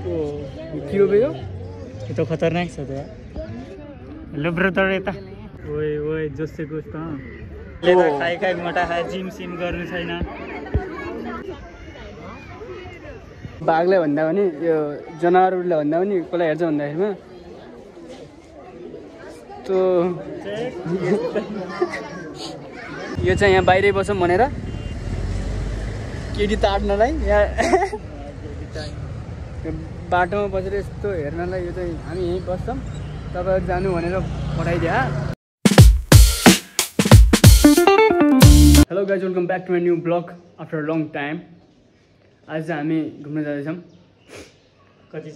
के हो बे यो तो खतरनाक छ त हेलो ब्रदर यता ओए ओए जोसे कुछ त ले त खाइ खाइ मोटा खाइ जिम सिम गर्नु छैन बाघले भन्दा पनि यो जनावरले भन्दा पनि कसलाई हेर्छ भन्दाखेरिमा त्यो यो चाहिँ यहाँ बाहिरै बसौँ भनेर केटी ताड्नलाई यहाँ बाटोमा बसेर यस्तो हेर्नलाई यो चाहिँ हामी यहीँ बस्छौँ तपाईँहरू जानु भनेर पठाइदिए hello guys welcome back to my new blog after long time आज चाहिँ हामी घुम्न जाँदैछौँ कति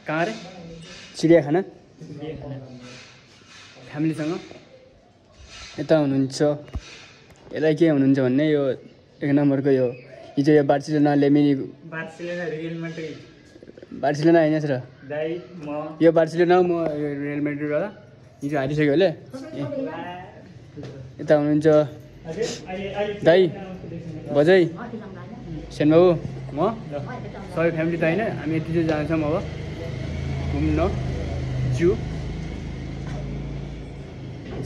कहाँ रे चिडियाखाना फ्यामिलीसँग यता हुनुहुन्छ यसलाई के हुनुहुन्छ भन्ने यो एक नम्बरको यो हिजो यो बार्सिलोना लेमिनी बार्सिलोना रियल मैड्रिड बार्सिलोना होइन र दाइ म यो बार्सिलोना म रियल मैड्रिडवाला हिजो हारिसक्यो होला यता हुनुहुन्छ दाइ बजै सेनबाबु म सबै फ्यामिली त होइन हामी यति चाहिँ जान्छौँ अब घुम्न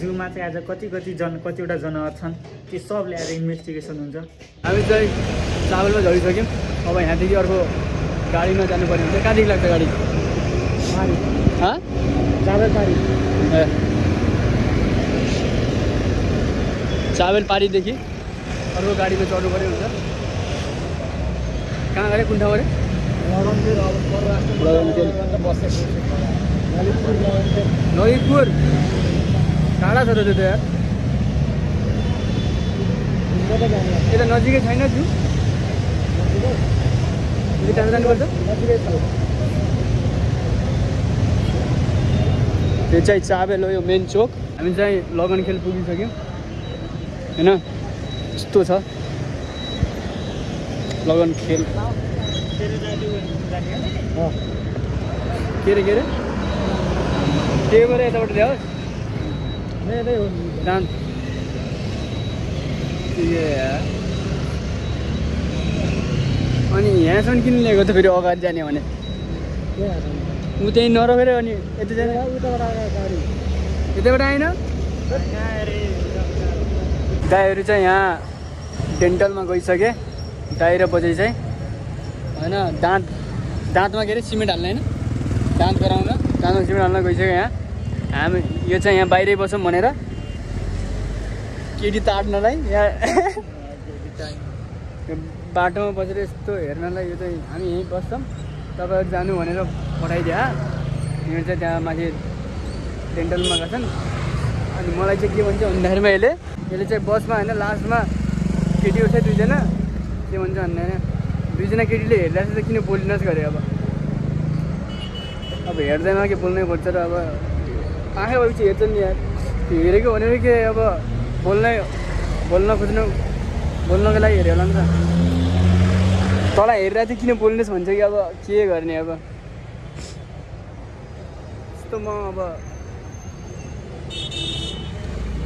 जूमा चाहिँ आज कतिवटा जनावर छन् ती सब ल्याएर इन्भेस्टिगेसन हुन्छ हामी चाहिँ ट्राभलमा झरिसक्यौँ अब यहाँदेखि अर्को गाडीमा जानुपर्ने हुन्छ कहाँदेखि लाग्छ गाडी चाबेल पारीदेखि अर्को गाडीमा चढ्नु पर्ने हुन्छ कहाँ गरे कुन ठाउँ गरे ललितपुर टाढा छ त त्यो त यार यता नजिकै छैन जू टाढा जानुपर्छ त्यो चाहिँ चाबेल हो यो मेन चोक हामी चाहिँ लगन खेल पुगिसक्यौँ होइन यस्तो छ लगन खेल के अरे त्यही भएर यताबाट ल्याओस् डान्स अनि यहाँसम्म किन ल्याएको त फेरि अगाडि जाने भने ऊ त्यहीँ नरोकेर अनि यता जाने यताबाट आएन दाइहरू चाहिँ यहाँ डेन्टलमा गइसके दाइ र बजै चाहिँ होइन दाँतमा के अरे सिमेन्ट हाल्ने होइन दाँत गराउन दाँतमा सिमेन्ट हाल्न गइसक्यो यहाँ हामी यो चाहिँ यहाँ बाहिरै बसौँ भनेर केटी ताड्नलाई यहाँ बाटोमा बसेर यस्तो हेर्नलाई यो चाहिँ हामी यहीँ बस्छौँ तपाईँहरू जानु भनेर पठाइदिए यो चाहिँ त्यहाँ माथि डेन्टलमा गर्छन् अनि मलाई चाहिँ के भन्छ भन्दाखेरिमा यसले चाहिँ बसमा होइन लास्टमा केटी उठ्छ दुईजना के भन्छ भन्दाखेरि दुईजना केटीले हेर्दा चाहिँ किन बोलिनुहोस् गरे अब हेर्दैमा के बोल्नै पर्छ र अब आँखा भएपछि हेर्छ नि यार त्यो हेरेको भनेर के अब बोल्नको लागि हेऱ्यो होला नि त तँलाई हेरेर चाहिँ किन बोल्नुहोस् भन्छ कि अब के गर्ने अब त्यस्तो म अब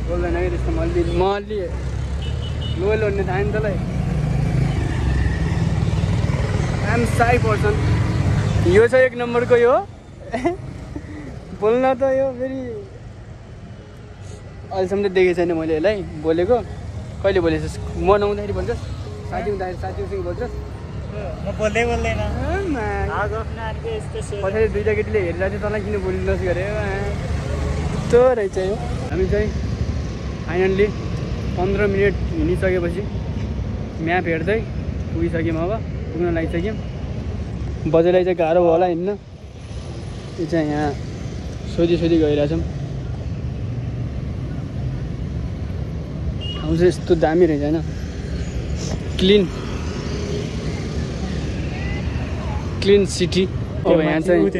बोल्दैन कि त्यस्तो म अलि लोयल भन्ने थाहा नि तँलाई आइएम साई पर्सन यो चाहिँ एक नम्बरको यो बोल्न त यो फेरि अहिलेसम्म त देखेको छैन मैले यसलाई बोलेको कहिले बोलेछस् म नहुँदाखेरि भन्छस् साथी हुँदाखेरि साथीहरूसँग भन्छस् म बोल्दै बोल्दैन पछाडि दुईवटा केटीले हेरेर चाहिँ तँलाई किन बोलिनुहोस् गरे यस्तो रहेछ यो हामी चाहिँ फाइनल्ली 15 मिनट हिँडिसकेपछि म्याप हेर्दै पुगिसक्यौँ अब पुग्न लागिसक्यौँ बजारलाई चाहिँ गाह्रो होला हिँड्न यो चाहिँ यहाँ सोधी गइरहेछौँ ठाउँ चाहिँ यस्तो दामी रहेछ होइन क्लिन सिटी अब यहाँ चाहिँ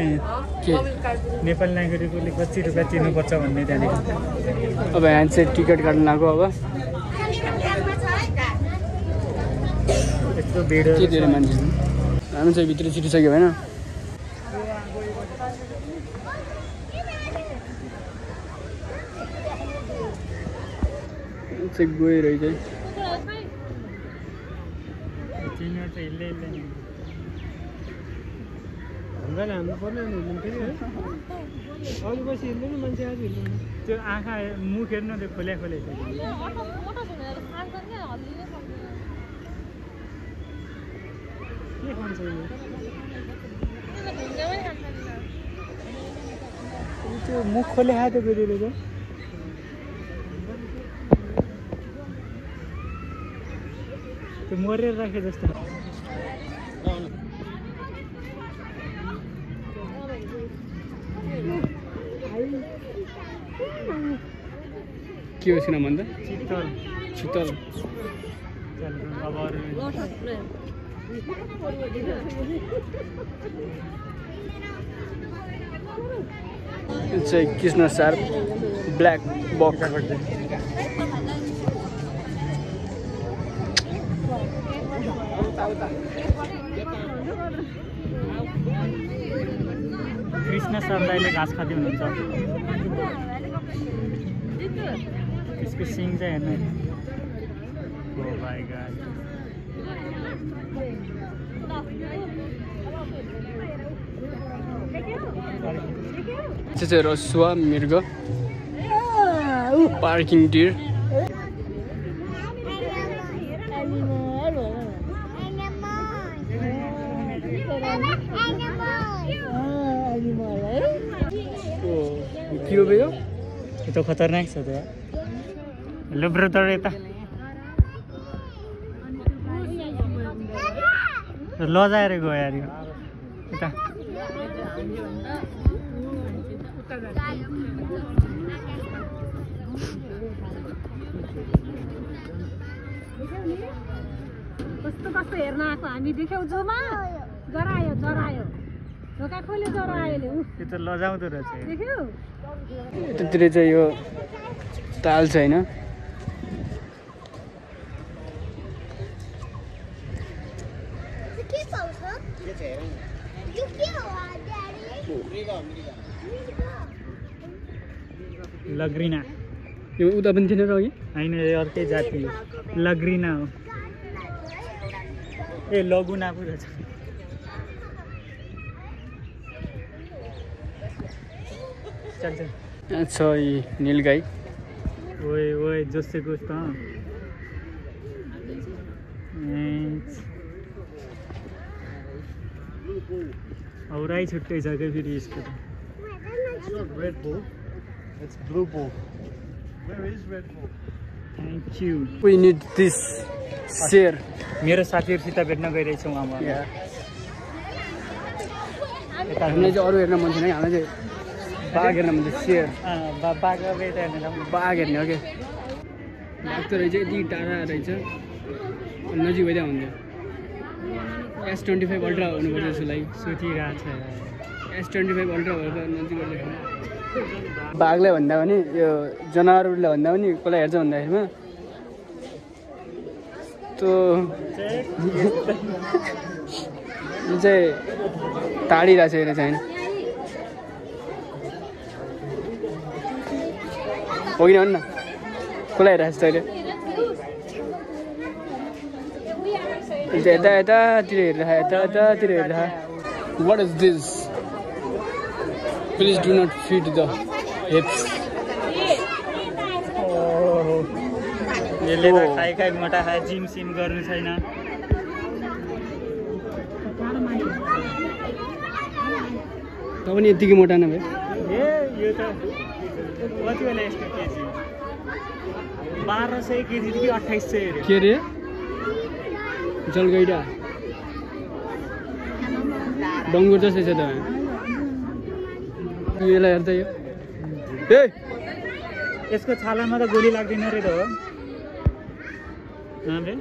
के नेपाली नागरिकले कति रुपियाँ तिर्नुपर्छ भन्ने त्यहाँनिर अब यहाँ चाहिँ टिकट काट्नु लाग्यो अब यस्तो भिड के धेरै मान्छे हामी चाहिँ भित्र छिटिसक्यो होइन चाहिँ गइरहेछ ढुङ्गाले हान्नु पर्ने अनि हिँड्नु फेरि है अघि बसी हिँड्दैन मान्छे आज हिँड्दैन त्यो आँखा मुख हेर्नु त्यो खोल्या खोल्या छ के खान्छ त्यो मुख खोले खायो त्यो फेरि त्यो मरेर राखे जस्तो के हो सिना भन्दा चित्तल शीतल अब अरू It's a Krishna Sharp black box. Krishna सरदाईले घाँस खाँदै हुनुहुन्छ त्यसको सिङ चाहिँ हेर्नु oh my god This is a Rosua Mirga parking deer. के हो यो त्यो खतरनाक छ त्यो ल ब्रो तर यता लजाएर गयो यार यो यता कस्तो कस्तो हेर्न आएको हामी देख्यौ जोमा जरायो जरायो ढोका खोल्यो जरायोले त्यो त लजाउँदो रहेछ देख्यौ यतातिर चाहिँ यो ताल छ हैन लग्रिना यो उता पनि थिएन र अघि हैन अर्कै जाति हो लग्रिना हो ए लगुना पो रहेछ चल चल छ यी नीलगाई ओए ओए जोसे कुछ त औरै छुट्टै छ के फेरि यसको त Red Bull. It's Blue Bull. Where is Red Bull? Thank you we need this share मेरो साथीहरुसित भेट्न गइरहेछौँ अब हामीलाई चाहिँ अरू हेर्न मन छैन हामीलाई चाहिँ बाघ हेर्न मन छ सेयर बाघ बेटा हेर्न बाघ हेर्ने हो क्या बाघ त रहेछ यति टाढा रहेछ नजिक भइदियो हुन्थ्यो S25 अल्ट्रा हुनुपर्छ जस्तो लागि सुतिरहेछ S25 अल्ट्रा भएर नजिक बाघलाई भन्दा पनि यो जनावरलाई भन्दा पनि कसलाई हेर्छ भन्दाखेरिमा त्यो यो चाहिँ टाढिरहेछ यसले चाहिँ होइन हो कि भन्न कसलाई हेरिरहेको छ तैँले यता यतातिर हेरिरह यता यतातिर हेरिरह what is this please do not feed the hippos यसले त खाइ खाइ मोटा खाए जिम सिम गर्नु छैन त पनि यतिकै मोटा नभए ए यो त कति होला यसको केजी 1200 केजी कि 2800 के रे जलगैडा डङ्गुर जस्तै छ त यसलाई हेर्दा यो ए यसको छालामा त गोली लाग्दैन रे त हो रे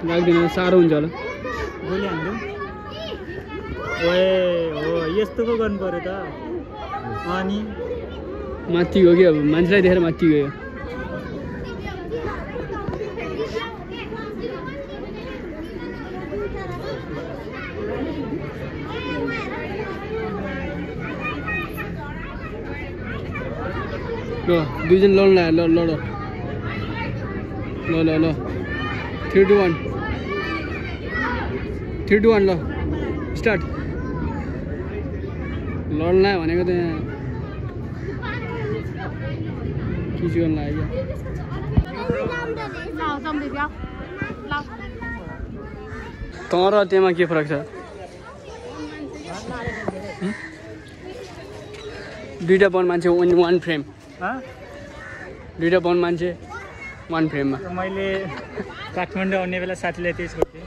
लाग्दैन साह्रो हुन्छ होला गोली हान्नु ओए हो यस्तो पो गर्नु पर्यो त अनि माथि गयो कि अब मान्छेलाई देखेर माथि गयो ल दुईजना लड्नु लाग्यो ल ल ल ल ल 3 2 1 3 2 1 ल स्टार्ट लड्ला भनेको त यहाँ किस गर्नु लाग्यो तर त्यहाँ के फरक छ दुईटा बन मान्छे वान फ्रेम दुईटा बन मान्छे वान फ्रेममा मैले काठमाडौँ आउने बेला साथीलाई त्यही सोधेँ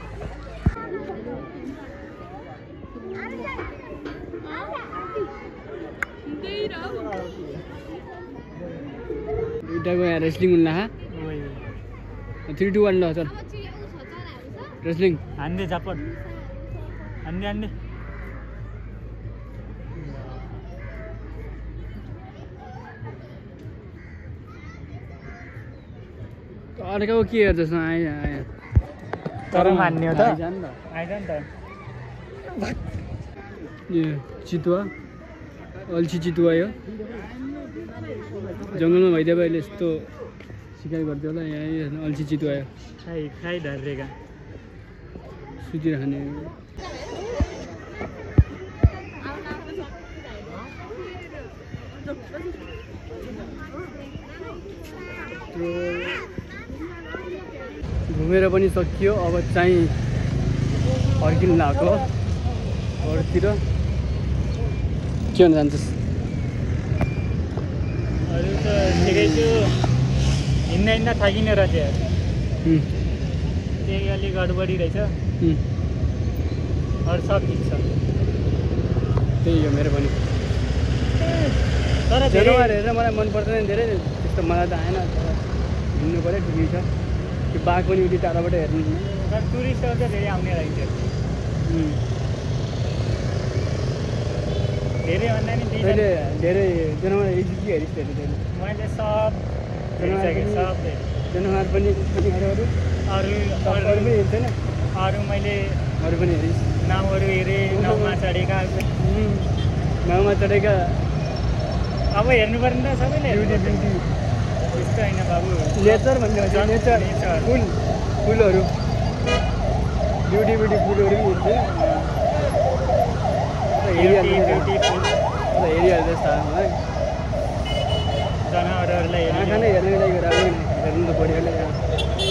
दुईटाको यहाँ रेस्लिङ हुनु ला 3, 2, 1 ल चल रेस्लिङ हान्ने झापट हान्ने अर्को के गर्दैछ आयो आयो तर मान्ने हो त आइज नि आइज नि त यो चितुवा अल्छी चितुवा यो जङ्गलमा भइदियो अहिले यस्तो शिकार गर्थ्यो होला यहाँ अल्छी चितुवा यो खाइ धरेका सुतिरहने घुमेर पनि सकियो अब चाहिँ फर्किनु लाग्यो घरतिर के भन्न जान्छस् अरू त ठिकै छु हिँड्दा थाकिने रहेछ त्यही अलिक गडबडी रहेछ अरू सब ठिक छ त्यही हो मेरो पनि तर जनावर हेरेर मलाई मन पर्दैन धेरै त्यस्तो मलाई त आएन तर हिँड्नु पऱ्यो ठिकै छ त्यो बाघ पनि उति टाढाबाट हेर्नु टुरिस्टहरू चाहिँ धेरै आउने रहेछ धेरै भन्दा नि तैँले धेरै जनावर हेरिस् कि हेरिस् धेरै धेरै मैले सब हेरिसकेँ सब जनावर पनि अरू पनि हेर्दैन अरू मैले अरू पनि हेरिस् नाउँहरू हेरेँ नाउँमा चढेका नाउँमा चढेका अब हेर्नु पर्ने त सबैले ब्युटी ब्युटी त्यस्तो होइन बाबु नेचर भन्ने नेचर फुलहरू ब्युटी ब्युटी फुलहरू पनि हेरिहाल्छ हेरिहाल्छ मलाई जनावरहरूलाई आँखा नै हेर्ने लागि हेर्नु त पऱ्यो